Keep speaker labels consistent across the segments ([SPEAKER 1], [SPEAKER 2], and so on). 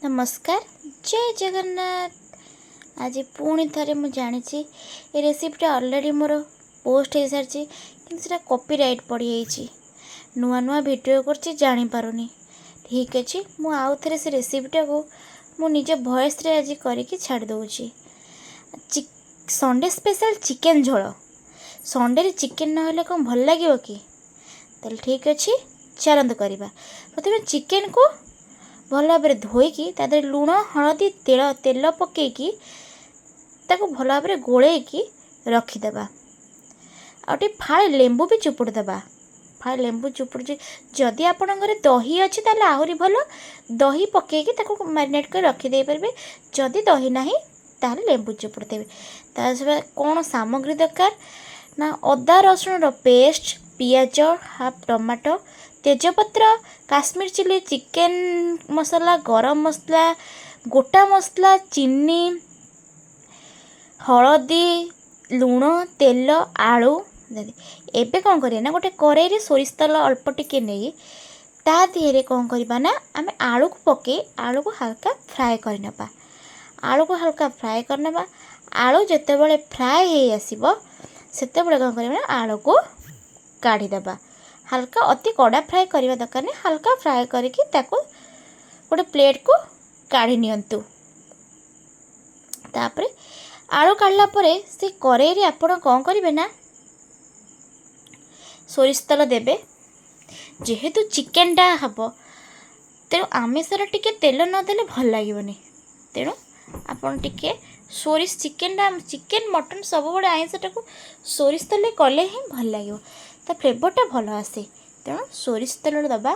[SPEAKER 1] नमस्कार जय जगन्नाथ। आज पुणी थे मुझे ये रेसिपीटा ऑलरेडी मोर पोस्ट हो सारी कि कॉपीराइट पड़ जाइए नुआ नुआ वीडियो कर जापारुनी। ठीक अच्छे मुझे से रेसिपीटा को मु निज वॉइस रे आज करके छाड़ दूची। संडे स्पेशल चिकेन झोल संडे चिकेन ना कौन भल लगे कि तेल ठीक अच्छे चलते करवा। प्रथम चिकेन को भल भाव धोईकी तादे लुण हलदी तेल पकईकी ताको भल भाव गोलैकी रखीदेवा। आउटे फाळे लेंबू भी चुपुड़देवा। फाळे लेंबू चुपुड़ जदि आपण घरे दही अच्छी ताले आहरी भल दही पकईकी ताको मैरिनेट कर रखिदे पारे। जदि दही नाही ताले लेंबू चुपुड़ देवे। ता कौन सामग्री दरकार ना अदा रसुण पेस्ट पियाज हाफ टमाटो तेजपत्र काश्मीर चिली चिकेन मसला गरम मसला गोटा मसला चीनी हलदी लुण तेल आलू। एबे कौन करिए ना गोटे कड़ाई सोरिष तेल अल्प टिके नहीं ता देहरे कौन करवा ना आम आलू को पके आलू को हल्का फ्राए करनबा। आलू को हल्का फ्राए करनबा। आलू जितेबाला फ्राए हो आसब सेते कौन करवा ना आलू को काढ़ीदेवा। हल्का अति कड़ा फ्राए करवा दरकार नहीं हल्का फ्राए करके ताको गोटे प्लेट को काढ़ी नियंतु। तापरे आलू काढ़ला परे से कड़ाई रे आपण कौन करेंगे ना सोरिष तेल देबे। जेहेतु चिकेनटा हम तेणु आमिषर टिके तेल नदेले भल लगे तेणु आपन टिके सोरिष चिकेन मटन सब बड़े आइंसटा को सोरिष तेल कले ही भल लगे ता फ्लेवरटा भल आसे। तेणु सोरिष तेल दबा।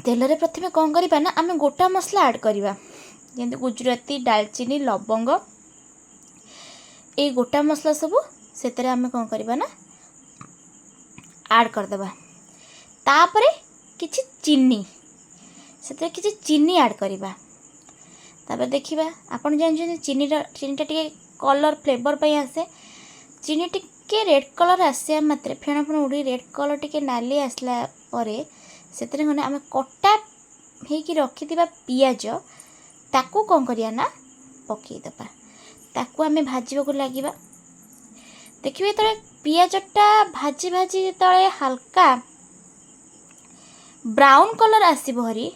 [SPEAKER 1] तेल रे प्रथमे कौन करवा ना आम गोटा मसला ऐड करवा जमी गुजराती डालचीनी लवंग ये गोटा मसला सब से आम कौन करवा ना ऐड करदे। तापरे किछि चीनी से किछि चीनी ऐड करवा। तापर देखिबा आपण जानछन चीनीटा टिके कलर फ्लेवर पई आसे। चीनी टिके रेड कलर आसिया मात्रे फेण फेण उड़ी रेड कलर टिके नाली आसला परे सेतरे गने आमे कटा हेकी रखिथिबा पियाज ताकू कौन करिया ना पकई दबा। ताकू आमे भाजीबा को लागिबा। देखिबे तळे पियाजटा भाजी भाजी तळे हल्का ब्राउन कलर आसीबो हरी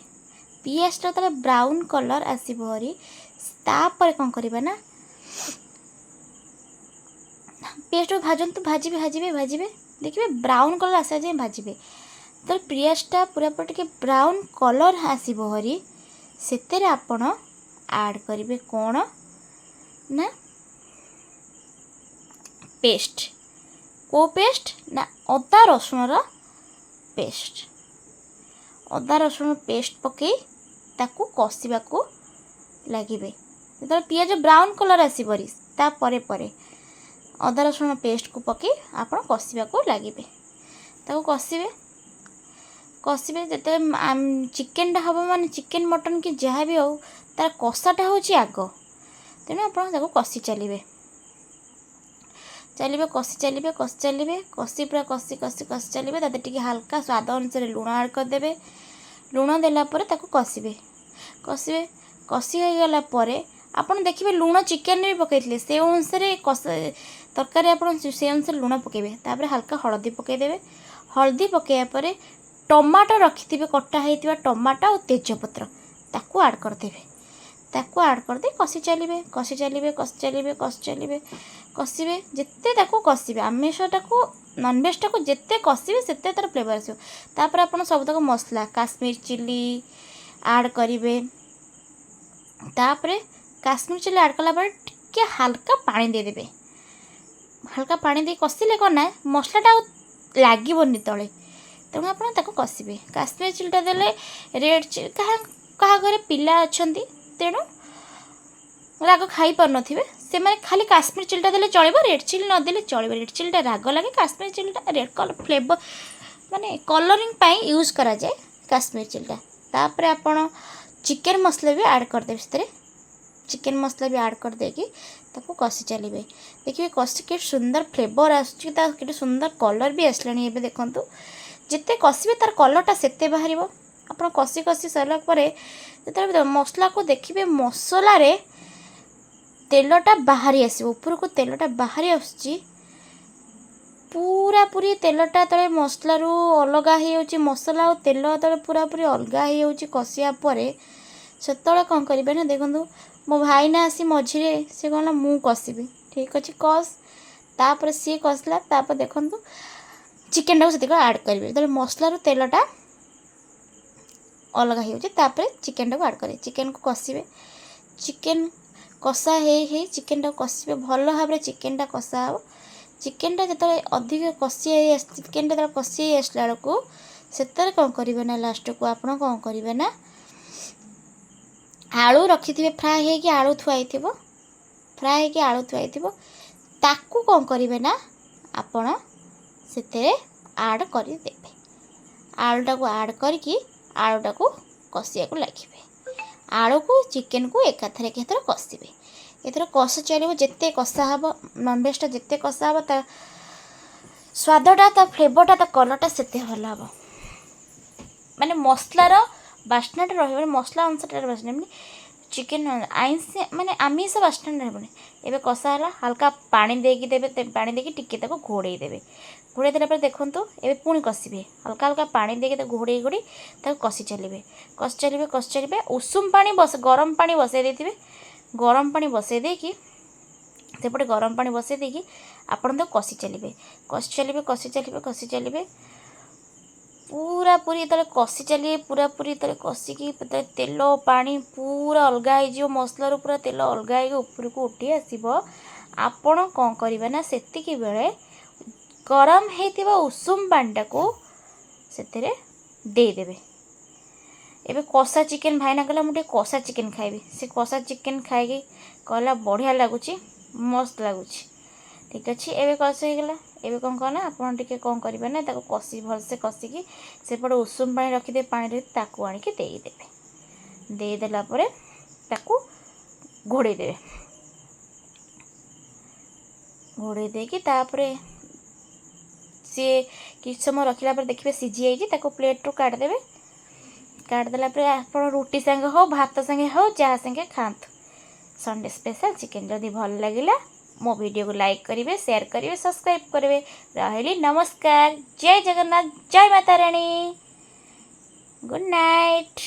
[SPEAKER 1] पियाजटा तळे ब्राउन कलर आसीबो हरी तापर कौन करिबा ना पेस्ट को भाजतु भाजबे भाजबे भाजबे देखिए ब्राउन कलर आसा जाए भाजबे। तो पियाजटा पूरा टिके ब्राउन कलर आसीबो हरी सेतेरे आपण ऐड करिवे कौन ना पेस्ट को पेस्ट ना अदा रसुण पेस्ट। अदा रसुण पेस्ट पकई ताकू कषिबा को लागिबे। जो पियाज ब्राउन कलर आसीबो हरी ता परे परे अदा रसुण पेस्ट को पकई आपण कषिबा को लागिबे। ताको कषिबे कषिबे जते चिकेनटा हम माने चिकेन मटन कि जहाँ भी हो तार कषाटा होची आग तेणु आपण ताको कषि चलिबे चलिबे कषि चलिबे कषि चलिबे कषि पूरा कषि कषि कषि चलिबे ताते टिके हल्का स्वाद अनुसार लुण ऐड करदेबे। लुण देला परे ताको कषिबे कषिबे कषि हो गला परे आपण देखिबे लुण चिकेन भी पकईथिले से अनुसार तरकारी आपण से अनुसार लुण पकेबे। तापर हल्का हलदी पकईदेबे। हलदी पकैया परे टमाटो रखिथिबे कटा हेतिबा टमाटो और तेजपत्र ताकू ऐड करदेबे। ताकू ऐड करदे कषि चलिबे कषि चलिबे कषि चलिबे कषि चलिबे कषिबे जेते ताकू कषिबे आमिषटा को नॉनवेजटा को जेते कषिबे सेते तार फ्लेवर आसिबो। तापर आपण सबतक मसला काश्मीर चिली ऐड करिवे। तापर काश्मीर चिली ऐड कला परे टिके हल्का पानी दे देबे। हल्का पानी दे कषिले कना मसलाटा लागोनी तले तेणु आपड़ ताको कषिबे। काश्मीर चिलीटा देले रेड चिली क्या घरे पिला अच्छी तेणु राग खाई पार नथिबे से माने खाली काश्मीर चिलीटा देले चलिबो रेड चिली न देले चलिबो। रेड चिलीटा राग लगे काश्मीर चिलीटा रेड कलर फ्लेवर माने कलरिंग पाई यूज करा जाए काश्मीर चिलीटा। तापर आपण चिकेन मसला भी ऐड कर देबे। सेतरे चिकेन मसला भी ऐड कर देकी ताको कषि चलिबे। देखिए कषि के सुंदर फ्लेवर आसुची के सुंदर कलर भी आसलानी। एबे देखंतु जिते कषिबे तार कलरटा सेते बाहरिबो ଆପଣ କଷି କଷି ସାରିଲା ପରେ ଯେତେବେଳେ ମସଲା को देखिए मसलार तेलटा बाहरी आसो उपरको तेलटा बाहरी आसूँ पूरा पूरी तेलटा तले मसलू अलग हो मसला और तेल तले पूरा पूरी अलग हो कषिया से कौन करेंगे ना देखो मो भाई ना आसी मझे से कहला मु कषिबी ठीक अच्छे कस तापर सी कसला तापर देखो चिकेन टाक से आड करेंगे तो मसलार तेलटा अलग हो चिकेन टाक आड करेंगे चिकेन को कषिबे चिकेन कषा हे चिकेन टाक कषिबे भल भाव चिकेन टा कषा हे चिकेन टा जो अधिक कषि चिकेन टा कषि आसला बेलू से कौन करेंगे ना लास्ट को आप कौन करेंगे ना आलू रखिथे फ्राए होगी आलू थुआई फ्राए होगी आलू थुआई ताकू कौन करेंगे ना आपण से आड करदे आलूटा को आड करके आलूटा को कषिया को लगे आलू को चिकेन को एकाथर एकाथर कषिबे एथर कष चलो जिते कषा हम नॉनवेजटा जिते कषा हम ता स्वादटा ता फ्लेवरटा ता कलरटा से भल हम माने मसलार बास्नाटा रही मसला अंशटा बास्ना चिकेन आइंस माने आमिष बास्ना रही एवं कषा है हल्का पानी देकी देवे पानी देकी टिके घोड़े देवे घोड़े देला देखूँ एवं पुणी कषिबे हल्का हल्का पानी देके घोड़े घोड़ी कषि चलिए उषुम पानी बस गरम पानी बसई देते गरम पानी बसई देकी सेपटे गरम पानी बसई देकी आपड़ तो कषि चलिए पूरा पूरी तले कषि चलिए पूरा पूरी तले कषिकी तेल पानी पूरा अलग हो मसलार पूरा तेल अलग हो ऊपर को उठी आसो आपण कौन करेंगे ना से बेले गरम होता उषुम पानीटा को से देदेवे एबे कषा चिकेन भाईना कहला मुझे कषा चिकेन खाइबी से कषा चिकेन खाई कहला बढ़िया लगुच मस्त लगुच ठीक अच्छे एवं कषि होगला एवं कौन कहना आपड़ टे कौन करेंगे ना कषि भलसे कषिकी सेपटे उषुम पानी रखिदे पानी ताकू आणिकी देदेला घोड़े देवे घोड़े देकी तापरे सी किछ समय रखला देखिए सीझी जाइए प्लेट रू काटदेवे काटदेला आप रुटी संगे हो भात संगे हो जहाँ संगे खातु संडे स्पेशल चिकेन जदि भल लगिला मो वीडियो को लाइक करेंगे शेयर करेंगे सब्सक्राइब करेंगे रही नमस्कार जय जगन्नाथ जय माता रानी गुड नाइट।